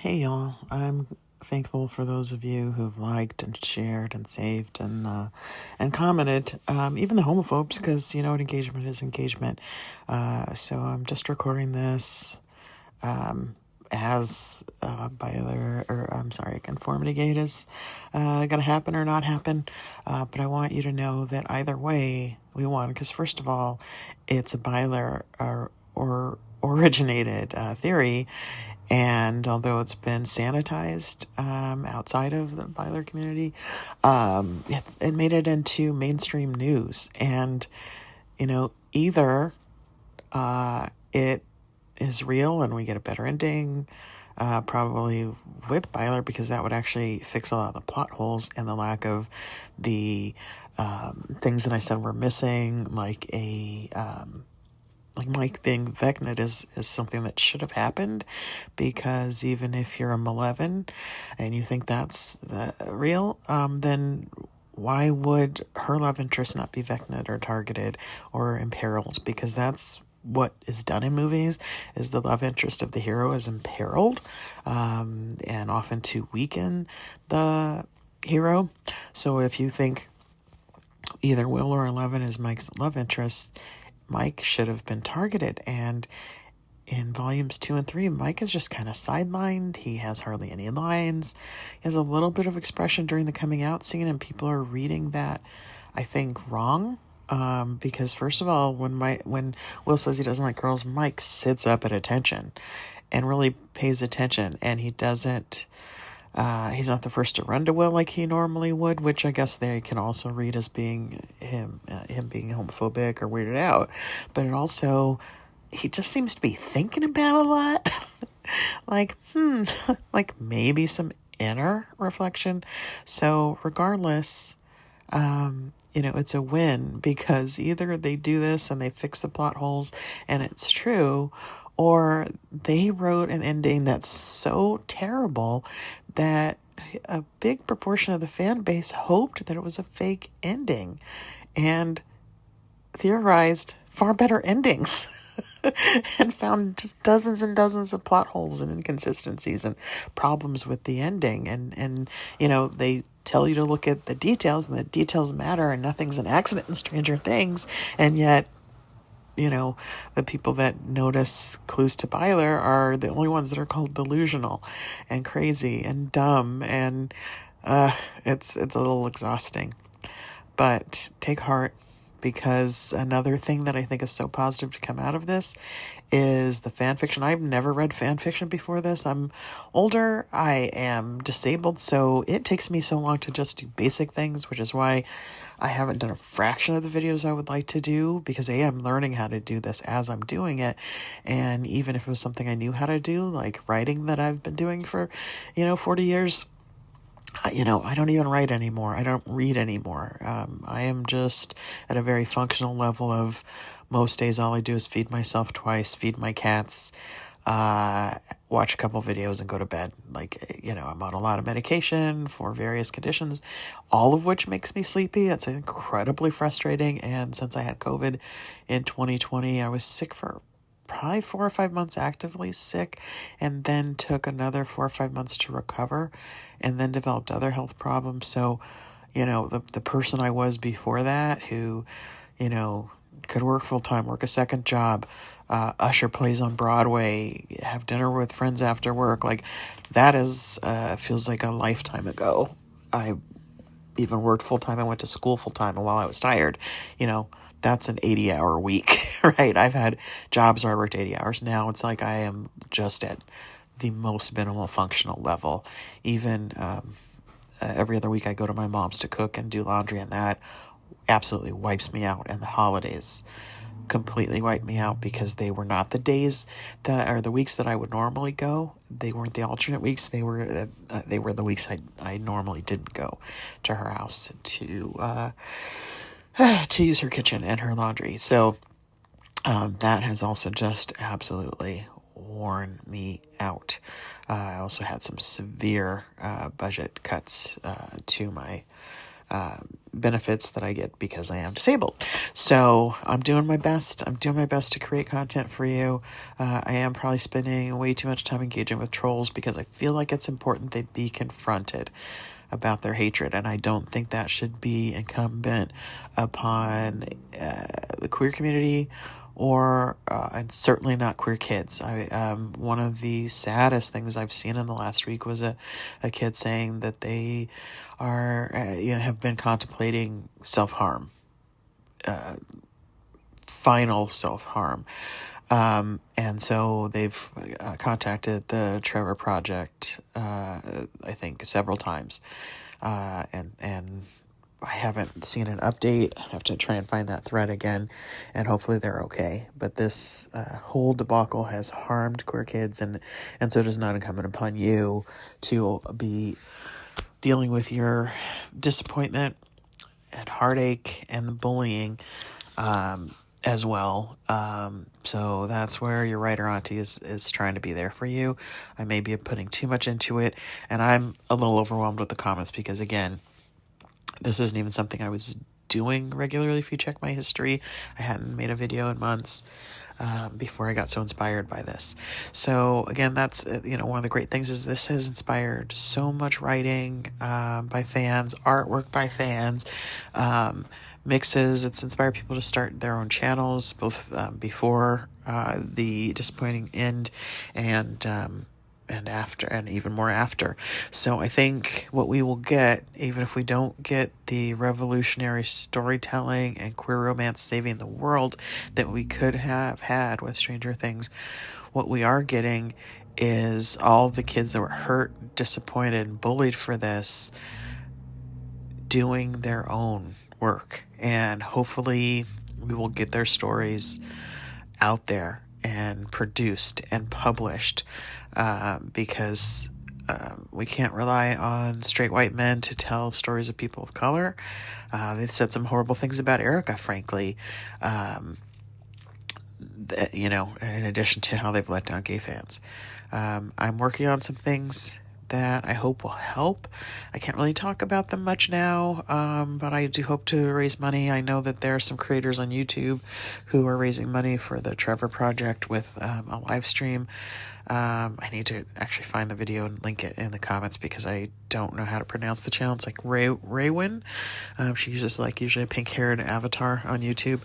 Hey y'all, I'm thankful for those of you who've liked and shared and saved and commented, even the homophobes, because engagement is engagement. So I'm just recording this as Conformitygate is going to happen or not happen. But I want you to know that either way we won, because first of all, it's a Byler or originated theory. And although it's been sanitized outside of the Byler community, it made it into mainstream news. And, either it is real and we get a better ending, probably with Byler, because that would actually fix a lot of the plot holes and the lack of the things that I said were missing, like Mike being Vecnid is something that should have happened, because even if you're a Malevolent and you think that's real, then why would her love interest not be Vecnid or targeted or imperiled? Because that's what is done in movies, is the love interest of the hero is imperiled, and often to weaken the hero. So if you think either Will or 11 is Mike's love interest, Mike should have been targeted. And in volumes 2 and 3, Mike is just kind of sidelined. He has hardly any lines. He has a little bit of expression during the coming out scene, and people are reading that, I think, wrong. Because first of all, when Will says he doesn't like girls, Mike sits up at attention and really pays attention, and he doesn't. He's not the first to run to Will like he normally would, which I guess they can also read as being him being homophobic or weirded out. But it also, he just seems to be thinking about a lot. like maybe some inner reflection. So regardless, it's a win, because either they do this and they fix the plot holes and it's true, or they wrote an ending that's so terrible that a big proportion of the fan base hoped that it was a fake ending and theorized far better endings and found just dozens and dozens of plot holes and inconsistencies and problems with the ending. And they tell you to look at the details, and the details matter, and nothing's an accident in Stranger Things. And yet, the people that notice clues to Byler are the only ones that are called delusional and crazy and dumb. And it's a little exhausting. But take heart, because another thing that I think is so positive to come out of this is the fan fiction. I've never read fan fiction before this. I'm older. I am disabled, so it takes me so long to just do basic things, which is why I haven't done a fraction of the videos I would like to do, because I'm learning how to do this as I'm doing it. And even if it was something I knew how to do, like writing that I've been doing for, 40 years, I don't even write anymore. I don't read anymore. I am just at a very functional level of most days all I do is feed myself twice, feed my cats, watch a couple videos and go to bed. I'm on a lot of medication for various conditions, all of which makes me sleepy. It's incredibly frustrating. And since I had COVID in 2020, I was sick for probably 4 or 5 months, actively sick, and then took another 4 or 5 months to recover, and then developed other health problems. So, the person I was before that, who, could work full-time, work a second job, usher plays on Broadway, have dinner with friends after work, that is, feels like a lifetime ago. I even worked full-time. I went to school full-time, and while I was tired, that's an 80-hour week, right? I've had jobs where I worked 80 hours. Now it's like I am just at the most minimal functional level. Even every other week I go to my mom's to cook and do laundry, and that absolutely wipes me out. And the holidays completely wiped me out, because they were not the days that are the weeks that I would normally go. They weren't the alternate weeks. They were the weeks I normally didn't go to her house to use her kitchen and her laundry. So that has also just absolutely worn me out. I also had some severe budget cuts to my benefits that I get because I am disabled. So I'm doing my best. I'm doing my best to create content for you. I am probably spending way too much time engaging with trolls because I feel like it's important they be confronted about their hatred, and I don't think that should be incumbent upon the queer community or and certainly not queer kids. One of the saddest things I've seen in the last week was a kid saying that they are have been contemplating self-harm, final self-harm. And so they've contacted the Trevor Project, I think, several times. And I haven't seen an update. I have to try and find that thread again, and hopefully they're okay. But this whole debacle has harmed queer kids, and so it is not incumbent upon you to be dealing with your disappointment and heartache and the bullying as well. So that's where your writer Auntie is trying to be there for you. I may be putting too much into it, and I'm a little overwhelmed with the comments because, again, this isn't even something I was doing regularly. If you check my history, I hadn't made a video in months before I got so inspired by this. So again, that's one of the great things is this has inspired so much writing by fans, artwork by fans, mixes. It's inspired people to start their own channels, both before the disappointing end and after, and even more after. So I think what we will get, even if we don't get the revolutionary storytelling and queer romance saving the world that we could have had with Stranger Things, what we are getting is all the kids that were hurt, disappointed, and bullied for this doing their own work. And hopefully we will get their stories out there and produced and published, because we can't rely on straight white men to tell stories of people of color. They've said some horrible things about Erica, frankly, in addition to how they've let down gay fans. I'm working on some things that I hope will help. I can't really talk about them much now, but I do hope to raise money. I know that there are some creators on YouTube who are raising money for the Trevor Project with a live stream. I need to actually find the video and link it in the comments because I don't know how to pronounce the channel. It's like Raywin. She uses usually a pink-haired avatar on YouTube.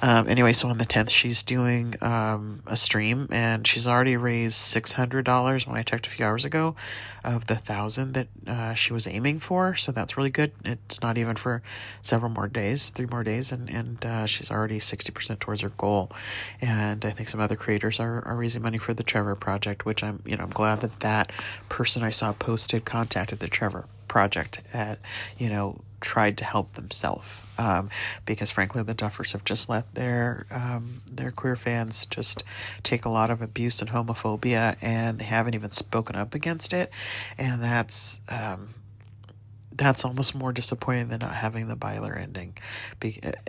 Anyway, so on the 10th, she's doing a stream, and she's already raised $600 when I checked a few hours ago of the 1,000 that she was aiming for. So that's really good. It's not even for several more days, 3 more days, and she's already 60% towards her goal. And I think some other creators are raising money for the Trevor Project, which I'm glad that person I saw posted contacted the Trevor Project, tried to help themselves, because frankly the Duffers have just let their queer fans just take a lot of abuse and homophobia, and they haven't even spoken up against it, and that's almost more disappointing than not having the Byler ending.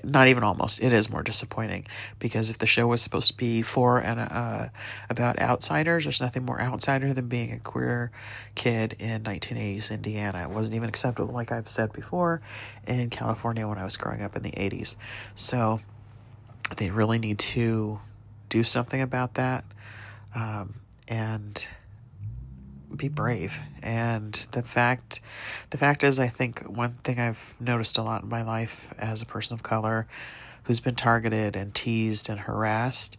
Not even almost. It is more disappointing because if the show was supposed to be for and about outsiders, there's nothing more outsider than being a queer kid in 1980s Indiana. It wasn't even acceptable, like I've said before, in California when I was growing up in the 80s. So they really need to do something about that, and be brave. And the fact is, I think one thing I've noticed a lot in my life as a person of color who's been targeted and teased and harassed,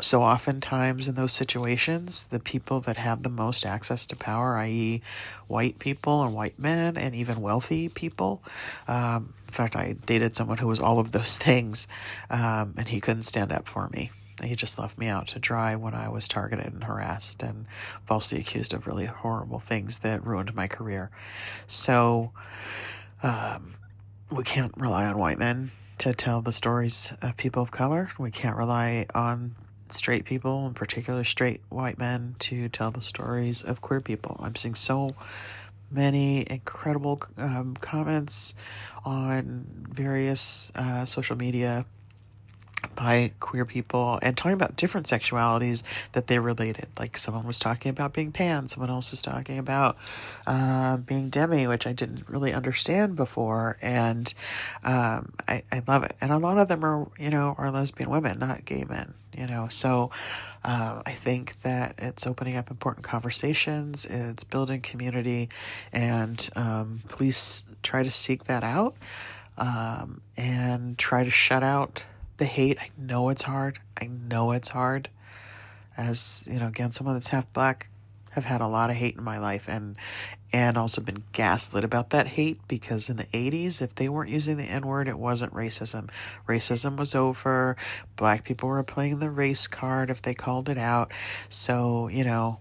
so oftentimes in those situations, the people that have the most access to power, i.e. white people and white men and even wealthy people, in fact, I dated someone who was all of those things, and he couldn't stand up for me. He just left me out to dry when I was targeted and harassed and falsely accused of really horrible things that ruined my career. So we can't rely on white men to tell the stories of people of color. We can't rely on straight people, in particular straight white men, to tell the stories of queer people. I'm seeing so many incredible comments on various social media by queer people and talking about different sexualities that they related. Like someone was talking about being pan, someone else was talking about being demi, which I didn't really understand before. And I love it. And a lot of them are lesbian women, not gay men, So I think that it's opening up important conversations, it's building community, and please try to seek that out and try to shut out the hate. I know it's hard. As again, someone that's half black, have had a lot of hate in my life, and also been gaslit about that hate, because in the 80s, if they weren't using the N-word, it wasn't racism. Racism was over. Black people were playing the race card if they called it out. So,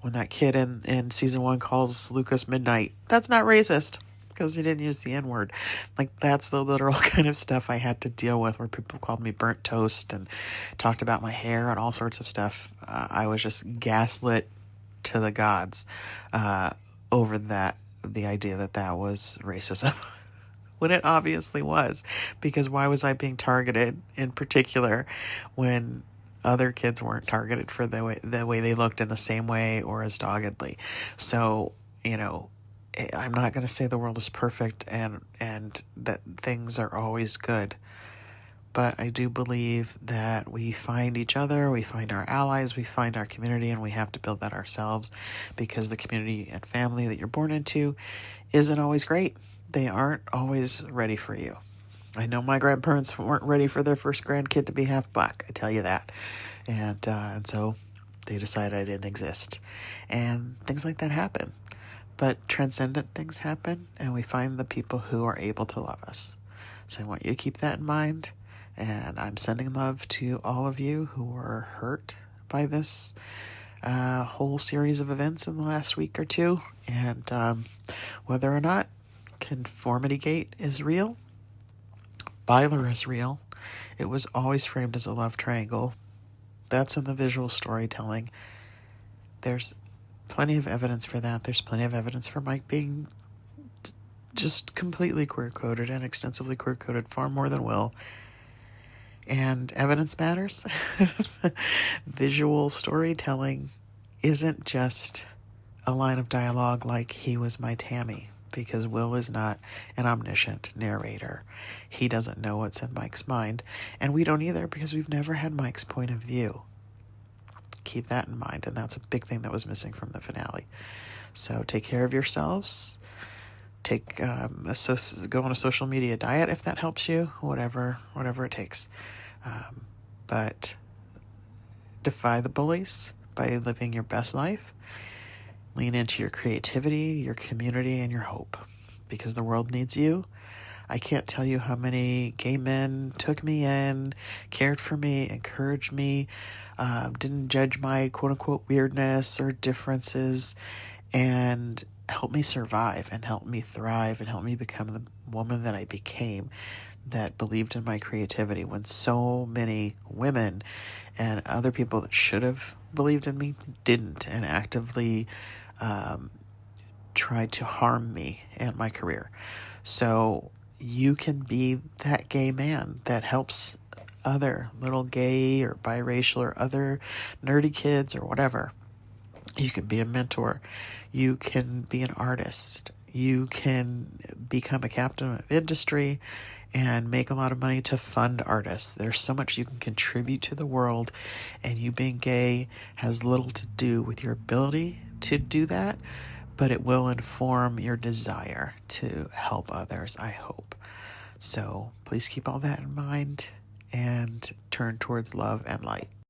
when that kid in season 1 calls Lucas Midnight, that's not racist, because he didn't use the N-word. Like, that's the literal kind of stuff I had to deal with, where people called me burnt toast and talked about my hair and all sorts of stuff. I was just gaslit to the gods over the idea that was racism. When it obviously was, because why was I being targeted in particular when other kids weren't targeted for the way they looked in the same way or as doggedly? So, I'm not going to say the world is perfect and that things are always good, but I do believe that we find each other, we find our allies, we find our community, and we have to build that ourselves, because the community and family that you're born into isn't always great. They aren't always ready for you. I know my grandparents weren't ready for their first grandkid to be half black, I tell you that. And so they decided I didn't exist. And things like that happen. But transcendent things happen, and we find the people who are able to love us. So I want you to keep that in mind, and I'm sending love to all of you who were hurt by this whole series of events in the last week or two. And whether or not Conformitygate is real, Byler is real, it was always framed as a love triangle. That's in the visual storytelling. There's plenty of evidence for that. There's plenty of evidence for Mike being just completely queer-coded and extensively queer-coded, far more than Will. And evidence matters. Visual storytelling isn't just a line of dialogue like "he was my Tammy," because Will is not an omniscient narrator. He doesn't know what's in Mike's mind, and we don't either, because we've never had Mike's point of view. Keep that in mind, and that's a big thing that was missing from the finale. So take care of yourselves. Go on a social media diet if that helps you. Whatever it takes. But defy the bullies by living your best life. Lean into your creativity, your community, and your hope, because the world needs you. I can't tell you how many gay men took me in, cared for me, encouraged me, didn't judge my quote-unquote weirdness or differences, and helped me survive and helped me thrive and helped me become the woman that I became, that believed in my creativity, when so many women and other people that should have believed in me didn't, and actively tried to harm me and my career. So you can be that gay man that helps other little gay or biracial or other nerdy kids or whatever. You can be a mentor. You can be an artist. You can become a captain of industry and make a lot of money to fund artists. There's so much you can contribute to the world, and you being gay has little to do with your ability to do that, but it will inform your desire to help others, I hope. So please keep all that in mind and turn towards love and light.